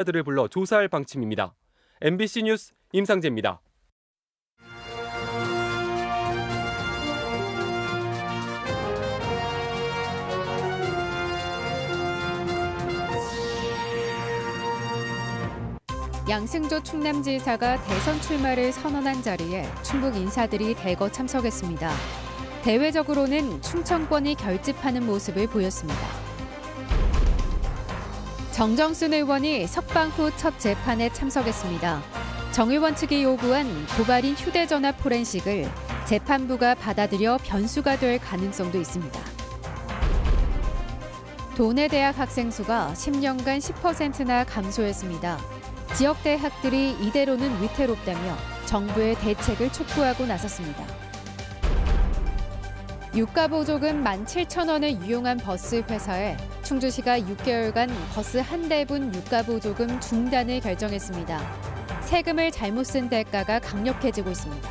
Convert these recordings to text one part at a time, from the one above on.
들을 불러 조사할 방침입니다. MBC 뉴스 임상재입니다. 양승조 충남지사가 대선 출마를 선언한 자리에 충북 인사들이 대거 참석했습니다. 대외적으로는 충청권이 결집하는 모습을 보였습니다. 정정순 의원이 석방 후 첫 재판에 참석했습니다. 정 의원 측이 요구한 고발인 휴대전화 포렌식을 재판부가 받아들여 변수가 될 가능성도 있습니다. 도내 대학 학생 수가 10년간 10%나 감소했습니다. 지역 대학들이 이대로는 위태롭다며 정부의 대책을 촉구하고 나섰습니다. 유가보조금 17,000원을 유용한 버스 회사에 충주시가 6개월간 버스 한 대분 유가보조금 중단을 결정했습니다. 세금을 잘못 쓴 대가가 강력해지고 있습니다.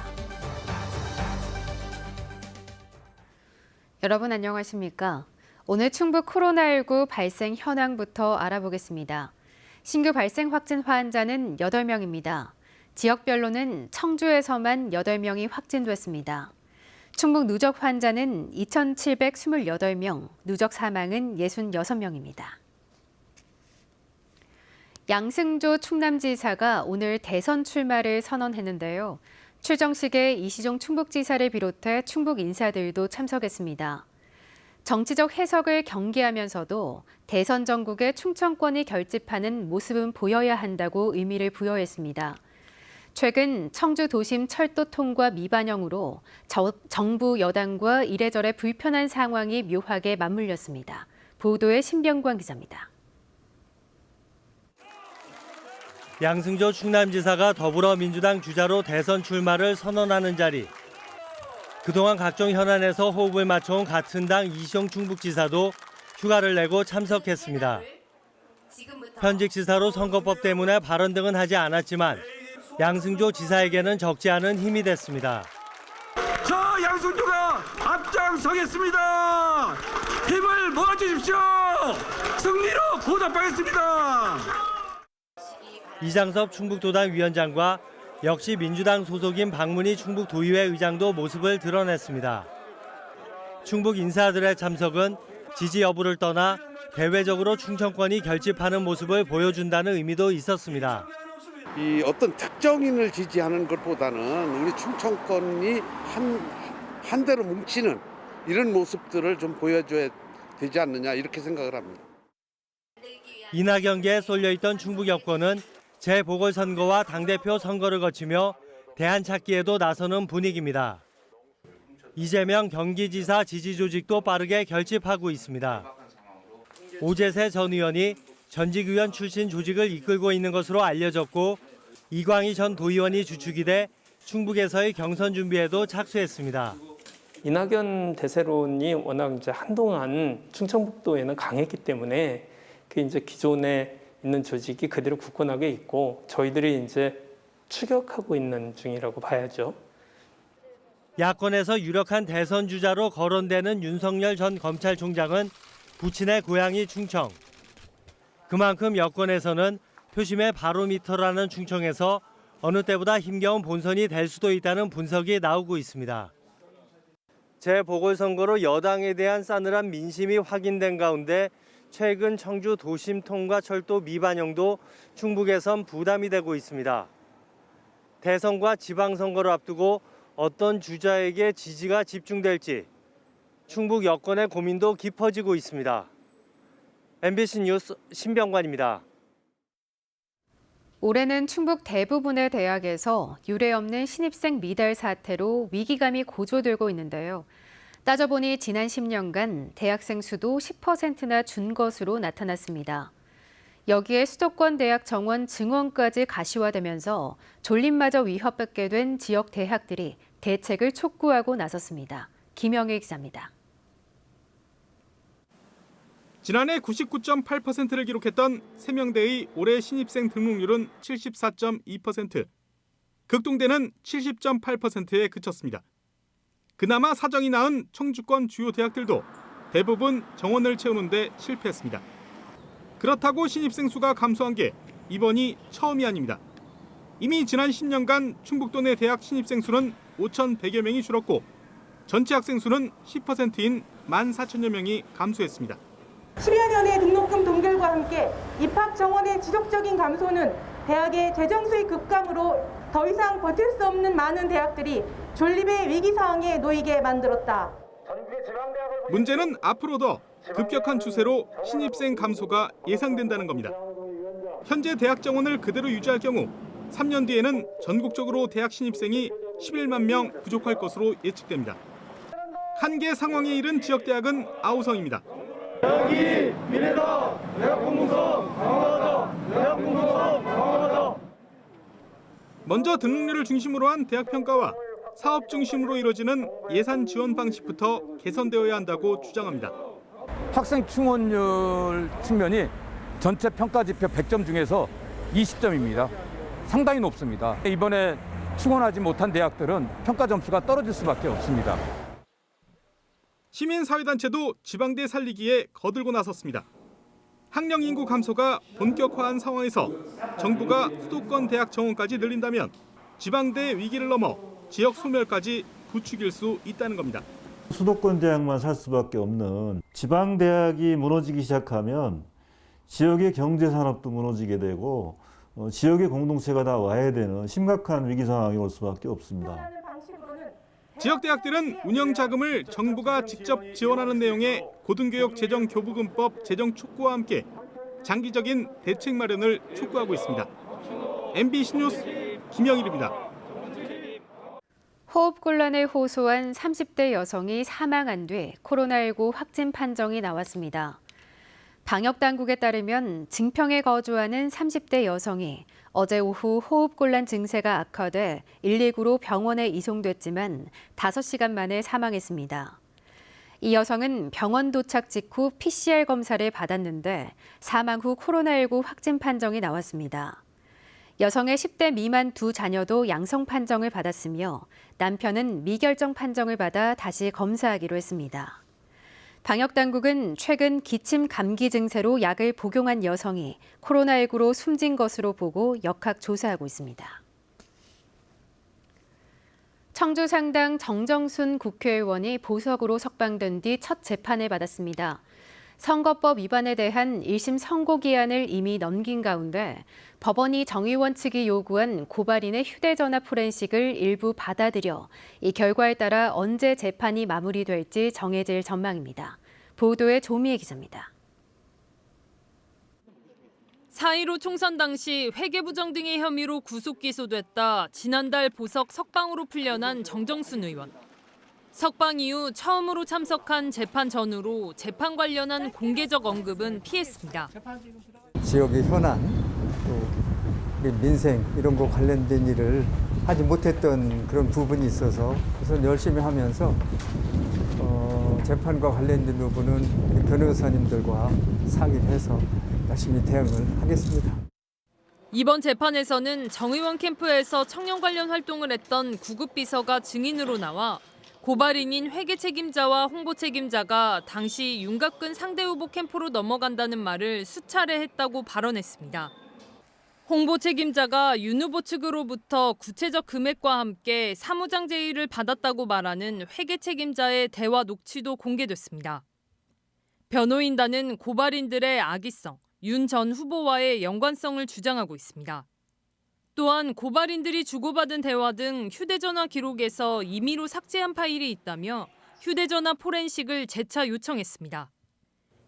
여러분 안녕하십니까? 오늘 충북 코로나19 발생 현황부터 알아보겠습니다. 신규 발생 확진 환자는 8명입니다. 지역별로는 청주에서만 8명이 확진됐습니다. 충북 누적 환자는 2,728명, 누적 사망은 66명입니다. 양승조 충남지사가 오늘 대선 출마를 선언했는데요. 출정식에 이시종 충북지사를 비롯해 충북 인사들도 참석했습니다. 정치적 해석을 경계하면서도 대선 전국에 충청권이 결집하는 모습은 보여야 한다고 의미를 부여했습니다. 최근 청주 도심 철도 통과 미반영으로 정부 여당과 이래저래 불편한 상황이 묘하게 맞물렸습니다. 보도에 신병관 기자입니다. 양승조 충남지사가 더불어민주당 주자로 대선 출마를 선언하는 자리. 그동안 각종 현안에서 호흡을 맞춰온 같은 당 이시종 충북지사도 휴가를 내고 참석했습니다. 현직 지사로 선거법 때문에 발언 등은 하지 않았지만 양승조 지사에게는 적지 않은 힘이 됐습니다. 저 양승조가 앞장서겠습니다. 힘을 모아주십시오. 승리로 보답하겠습니다. 이장섭 충북도당 위원장과 역시 민주당 소속인 박문희 충북도의회 의장도 모습을 드러냈습니다. 충북 인사들의 참석은 지지 여부를 떠나 대외적으로 충청권이 결집하는 모습을 보여준다는 의미도 있었습니다. 이 어떤 특정인을 지지하는 것보다는 우리 충청권이 한 대로 뭉치는 이런 모습들을 좀 보여줘야 되지 않느냐 이렇게 생각을 합니다. 이낙연계에 쏠려있던 충북 여권은 재보궐선거와 당대표 선거를 거치며 대안 찾기에도 나서는 분위기입니다. 이재명 경기지사 지지 조직도 빠르게 결집하고 있습니다. 오재세 전 의원이 전직 의원 출신 조직을 이끌고 있는 것으로 알려졌고 이광희 전 도의원이 주축이 돼 충북에서의 경선 준비에도 착수했습니다. 이낙연 대세론이 워낙 이제 한동안 충청북도에는 강했기 때문에 그 이제 기존에 있는 조직이 그대로 굳건하게 있고 저희들이 이제 추격하고 있는 중이라고 봐야죠. 야권에서 유력한 대선 주자로 거론되는 윤석열 전 검찰총장은 부친의 고향이 충청. 그만큼 여권에서는 표심의 바로미터라는 충청에서 어느 때보다 힘겨운 본선이 될 수도 있다는 분석이 나오고 있습니다. 재보궐선거로 여당에 대한 싸늘한 민심이 확인된 가운데 최근 청주 도심 통과 철도 미반영도 충북에선 부담이 되고 있습니다. 대선과 지방선거를 앞두고 어떤 주자에게 지지가 집중될지 충북 여권의 고민도 깊어지고 있습니다. MBC 뉴스 신병관입니다. 올해는 충북 대부분의 대학에서 유례없는 신입생 미달 사태로 위기감이 고조되고 있는데요. 따져보니 지난 10년간 대학생 수도 10%나 준 것으로 나타났습니다. 여기에 수도권 대학 정원 증원까지 가시화되면서 존립마저 위협받게 된 지역 대학들이 대책을 촉구하고 나섰습니다. 김영일 기자입니다. 지난해 99.8%를 기록했던 세명대의 올해 신입생 등록률은 74.2%, 극동대는 70.8%에 그쳤습니다. 그나마 사정이 나은 청주권 주요 대학들도 대부분 정원을 채우는 데 실패했습니다. 그렇다고 신입생 수가 감소한 게 이번이 처음이 아닙니다. 이미 지난 10년간 충북도 내 대학 신입생 수는 5,100여 명이 줄었고 전체 학생 수는 10%인 14,000여 명이 감소했습니다. 10여 년의 등록금 동결과 함께 입학 정원의 지속적인 감소는 대학의 재정 수익 급감으로 더 이상 버틸 수 없는 많은 대학들이 존립의 위기 상황에 놓이게 만들었다. 문제는 앞으로 더 급격한 추세로 신입생 감소가 예상된다는 겁니다. 현재 대학 정원을 그대로 유지할 경우 3년 뒤에는 전국적으로 대학 신입생이 11만 명 부족할 것으로 예측됩니다. 한계 상황에 이른 지역 대학은 아우성입니다. 여기 미래다. 대학 공무성 강화하자. 대학 공무성 강화하자. 먼저 등록률을 중심으로 한 대학 평가와 사업 중심으로 이뤄지는 예산 지원 방식부터 개선되어야 한다고 주장합니다. 학생 충원율 측면이 전체 평가 지표 100점 중에서 20점입니다. 상당히 높습니다. 이번에 충원하지 못한 대학들은 평가 점수가 떨어질 수밖에 없습니다. 시민사회단체도 지방대 살리기에 거들고 나섰습니다. 학령 인구 감소가 본격화한 상황에서 정부가 수도권 대학 정원까지 늘린다면 지방대 위기를 넘어 지역 소멸까지 부추길 수 있다는 겁니다. 수도권 대학만 살 수밖에 없는 지방 대학이 무너지기 시작하면 지역의 경제 산업도 무너지게 되고 지역의 공동체가 다 와야 되는 심각한 위기 상황이 올 수밖에 없습니다. 지역 대학들은 운영 자금을 정부가 직접 지원하는 내용의 고등교육 재정 교부금법 제정 촉구와 함께 장기적인 대책 마련을 촉구하고 있습니다. MBC 뉴스 김영일입니다. 호흡곤란을 호소한 30대 여성이 사망한 뒤 코로나19 확진 판정이 나왔습니다. 방역당국에 따르면 증평에 거주하는 30대 여성이 어제 오후 호흡곤란 증세가 악화돼 119로 병원에 이송됐지만 5시간 만에 사망했습니다. 이 여성은 병원 도착 직후 PCR 검사를 받았는데 사망 후 코로나19 확진 판정이 나왔습니다. 여성의 10대 미만 두 자녀도 양성 판정을 받았으며 남편은 미결정 판정을 받아 다시 검사하기로 했습니다. 방역당국은 최근 기침 감기 증세로 약을 복용한 여성이 코로나19로 숨진 것으로 보고 역학 조사하고 있습니다. 청주 상당 정정순 국회의원이 보석으로 석방된 뒤 첫 재판을 받았습니다. 선거법 위반에 대한 1심 선고 기한을 이미 넘긴 가운데 법원이 정 의원 측이 요구한 고발인의 휴대전화 포렌식을 일부 받아들여 이 결과에 따라 언제 재판이 마무리될지 정해질 전망입니다. 보도에 조미애 기자입니다. 4.15 총선 당시 회계부정 등의 혐의로 구속 기소됐다 지난달 보석 석방으로 풀려난 정정순 의원. 석방 이후 처음으로 참석한 재판 전후로 재판 관련한 공개적 언급은 피했습니다. 지역의 현안, 또 민생 이런 거 관련된 일을 하지 못했던 그런 부분이 있어서 우선 열심히 하면서 재판과 관련된 부분은 변호사님들과 상의해서 열심히 대응을 하겠습니다. 이번 재판에서는 정 의원 캠프에서 청년 관련 활동을 했던 구급비서가 증인으로 나와 고발인인 회계 책임자와 홍보 책임자가 당시 윤곽근 상대 후보 캠프로 넘어간다는 말을 수차례 했다고 발언했습니다. 홍보 책임자가 윤 후보 측으로부터 구체적 금액과 함께 사무장 제의를 받았다고 말하는 회계 책임자의 대화 녹취도 공개됐습니다. 변호인단은 고발인들의 악의성, 윤 전 후보와의 연관성을 주장하고 있습니다. 또한 고발인들이 주고받은 대화 등 휴대전화 기록에서 임의로 삭제한 파일이 있다며 휴대전화 포렌식을 재차 요청했습니다.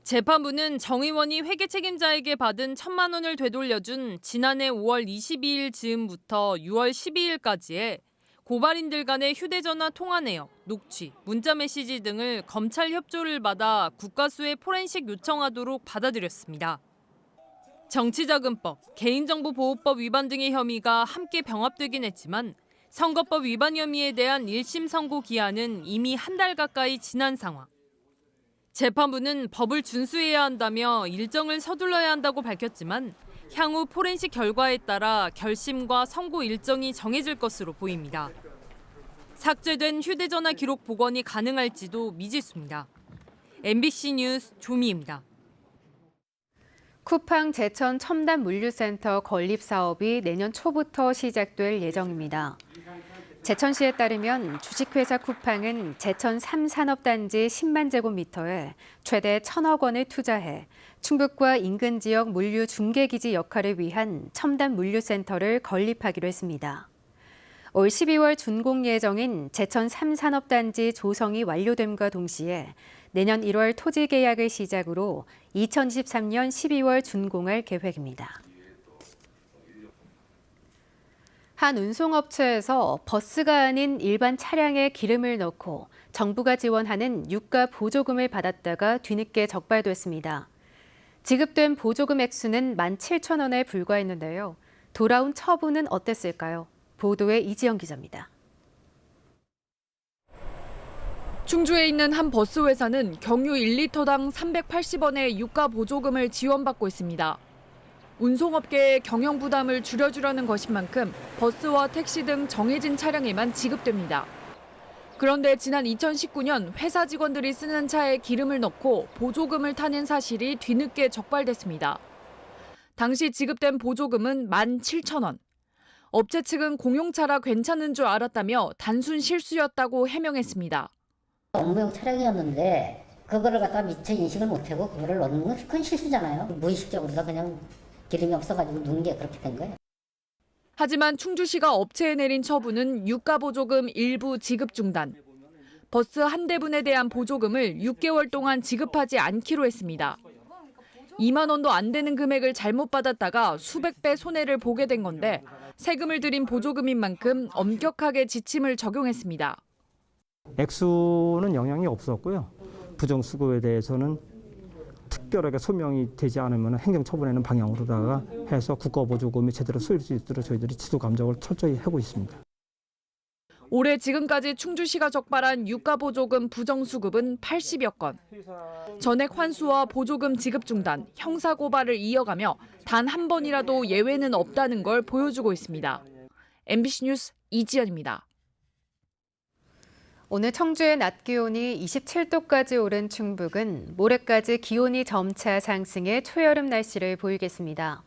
재판부는 정 의원이 회계 책임자에게 받은 1,000만 원을 되돌려준 지난해 5월 22일 즈음부터 6월 12일까지의 고발인들 간의 휴대전화 통화 내역, 녹취, 문자 메시지 등을 검찰 협조를 받아 국가수에 포렌식 요청하도록 받아들였습니다. 정치자금법, 개인정보보호법 위반 등의 혐의가 함께 병합되긴 했지만 선거법 위반 혐의에 대한 1심 선고 기한은 이미 한 달 가까이 지난 상황. 재판부는 법을 준수해야 한다며 일정을 서둘러야 한다고 밝혔지만 향후 포렌식 결과에 따라 결심과 선고 일정이 정해질 것으로 보입니다. 삭제된 휴대전화 기록 복원이 가능할지도 미지수입니다. MBC 뉴스 조미입니다. 쿠팡 제천 첨단 물류센터 건립 사업이 내년 초부터 시작될 예정입니다. 제천시에 따르면 주식회사 쿠팡은 제천 3산업단지 10만 제곱미터에 최대 1,000억 원을 투자해 충북과 인근 지역 물류 중개기지 역할을 위한 첨단 물류센터를 건립하기로 했습니다. 올 12월 준공 예정인 제천 3산업단지 조성이 완료됨과 동시에 내년 1월 토지 계약을 시작으로 2023년 12월 준공할 계획입니다. 한 운송업체에서 버스가 아닌 일반 차량에 기름을 넣고 정부가 지원하는 유가 보조금을 받았다가 뒤늦게 적발됐습니다. 지급된 보조금 액수는 17,000원에 불과했는데요. 돌아온 처분은 어땠을까요? 보도에 이지영 기자입니다. 충주에 있는 한 버스 회사는 경유 1리터당 380원의 유가 보조금을 지원받고 있습니다. 운송업계의 경영 부담을 줄여주려는 것인 만큼 버스와 택시 등 정해진 차량에만 지급됩니다. 그런데 지난 2019년 회사 직원들이 쓰는 차에 기름을 넣고 보조금을 타낸 사실이 뒤늦게 적발됐습니다. 당시 지급된 보조금은 17,000원. 업체 측은 공용차라 괜찮은 줄 알았다며 단순 실수였다고 해명했습니다. 업무용 차량이었는데 그거를 갖다가 미처 인식을 못하고 그거를 넣는 건 큰 실수잖아요. 무의식적으로 그냥 기름이 없어가지고 넣은 게 그렇게 된 거예요. 하지만 충주시가 업체에 내린 처분은 유가 보조금 일부 지급 중단. 버스 한 대분에 대한 보조금을 6개월 동안 지급하지 않기로 했습니다. 2만 원도 안 되는 금액을 잘못 받았다가 수백 배 손해를 보게 된 건데 세금을 들인 보조금인 만큼 엄격하게 지침을 적용했습니다. 액수는 영향이 없었고요. 부정수급에 대해서는 특별하게 소명이 되지 않으면 행정처분하는 방향으로다가 해서 국가보조금이 제대로 쓰일 수 있도록 저희들이 지도 감독을 철저히 하고 있습니다. 올해 지금까지 충주시가 적발한 유가보조금 부정수급은 80여 건. 전액 환수와 보조금 지급 중단, 형사고발을 이어가며 단 한 번이라도 예외는 없다는 걸 보여주고 있습니다. MBC 뉴스 이지연입니다. 오늘 청주의 낮 기온이 27도까지 오른 충북은 모레까지 기온이 점차 상승해 초여름 날씨를 보이겠습니다.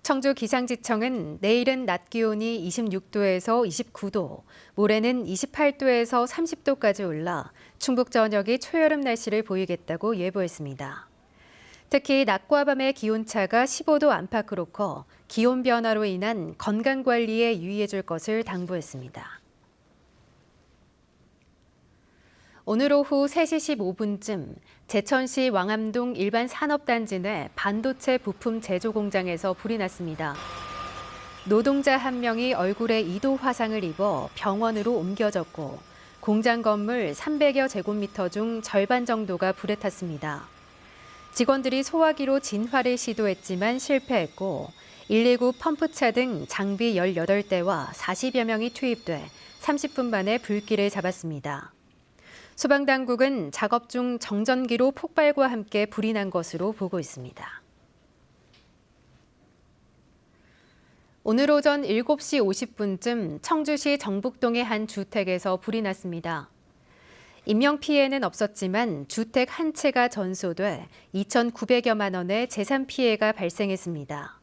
청주 기상지청은 내일은 낮 기온이 26도에서 29도, 모레는 28도에서 30도까지 올라 충북 전역이 초여름 날씨를 보이겠다고 예보했습니다. 특히 낮과 밤의 기온차가 15도 안팎으로 커 기온 변화로 인한 건강관리에 유의해 줄 것을 당부했습니다. 오늘 오후 3시 15분쯤 제천시 왕암동 일반 산업단지 내 반도체 부품 제조 공장에서 불이 났습니다. 노동자 1명이 얼굴에 2도 화상을 입어 병원으로 옮겨졌고 공장 건물 300여 제곱미터 중 절반 정도가 불에 탔습니다. 직원들이 소화기로 진화를 시도했지만 실패했고 119 펌프차 등 장비 18대와 40여 명이 투입돼 30분 만에 불길을 잡았습니다. 소방당국은 작업 중 정전기로 폭발과 함께 불이 난 것으로 보고 있습니다. 오늘 오전 7시 50분쯤 청주시 정북동의 한 주택에서 불이 났습니다. 인명피해는 없었지만 주택 한 채가 전소돼 2,900여만 원의 재산 피해가 발생했습니다.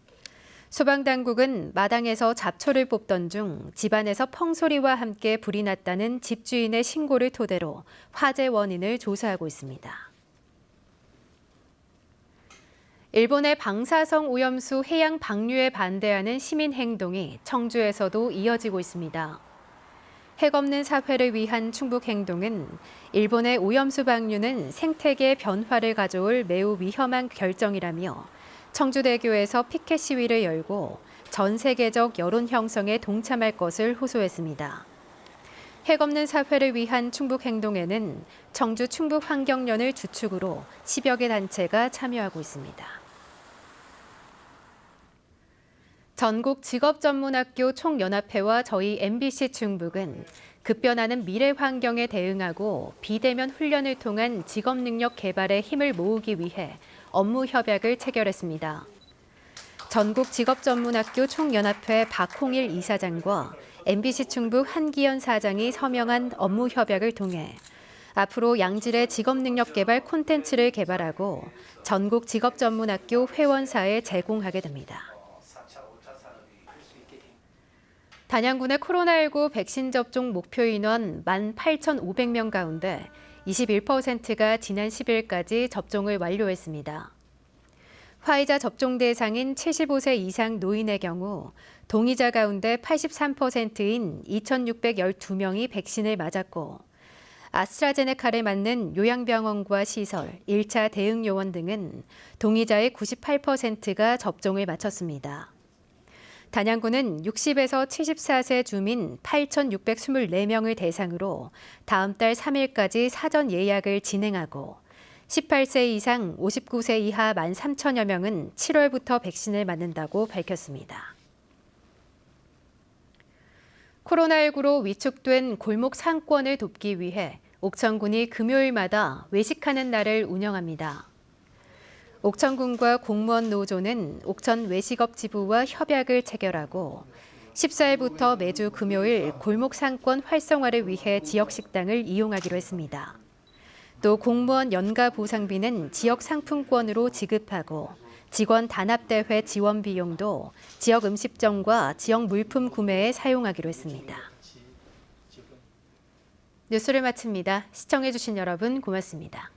소방당국은 마당에서 잡초를 뽑던 중 집안에서 펑소리와 함께 불이 났다는 집주인의 신고를 토대로 화재 원인을 조사하고 있습니다. 일본의 방사성 오염수 해양 방류에 반대하는 시민 행동이 청주에서도 이어지고 있습니다. 핵없는 사회를 위한 충북 행동은 일본의 오염수 방류는 생태계 변화를 가져올 매우 위험한 결정이라며 청주대교에서 피켓 시위를 열고 전 세계적 여론 형성에 동참할 것을 호소했습니다. 핵없는 사회를 위한 충북행동에는 청주 충북환경연을 주축으로 10여 개 단체가 참여하고 있습니다. 전국 직업전문학교 총연합회와 저희 MBC 충북은 급변하는 미래 환경에 대응하고 비대면 훈련을 통한 직업능력 개발에 힘을 모으기 위해 업무 협약을 체결했습니다. 전국 직업전문학교 총연합회 박홍일 이사장과 MBC 충북 한기현 사장이 서명한 업무 협약을 통해 앞으로 양질의 직업능력 개발 콘텐츠를 개발하고 전국 직업전문학교 회원사에 제공하게 됩니다. 단양군의 코로나19 백신 접종 목표 인원 18,500명 가운데 21%가 지난 10일까지 접종을 완료했습니다. 화이자 접종 대상인 75세 이상 노인의 경우 동의자 가운데 83%인 2,612명이 백신을 맞았고 아스트라제네카를 맞는 요양병원과 시설, 1차 대응 요원 등은 동의자의 98%가 접종을 마쳤습니다. 단양군은 60에서 74세 주민 8,624명을 대상으로 다음 달 3일까지 사전 예약을 진행하고 18세 이상 59세 이하 13,000여 명은 7월부터 백신을 맞는다고 밝혔습니다. 코로나19로 위축된 골목 상권을 돕기 위해 옥천군이 금요일마다 외식하는 날을 운영합니다. 옥천군과 공무원 노조는 옥천 외식업 지부와 협약을 체결하고 14일부터 매주 금요일 골목 상권 활성화를 위해 지역 식당을 이용하기로 했습니다. 또 공무원 연가 보상비는 지역 상품권으로 지급하고 직원 단합대회 지원 비용도 지역 음식점과 지역 물품 구매에 사용하기로 했습니다. 뉴스를 마칩니다. 시청해주신 여러분 고맙습니다.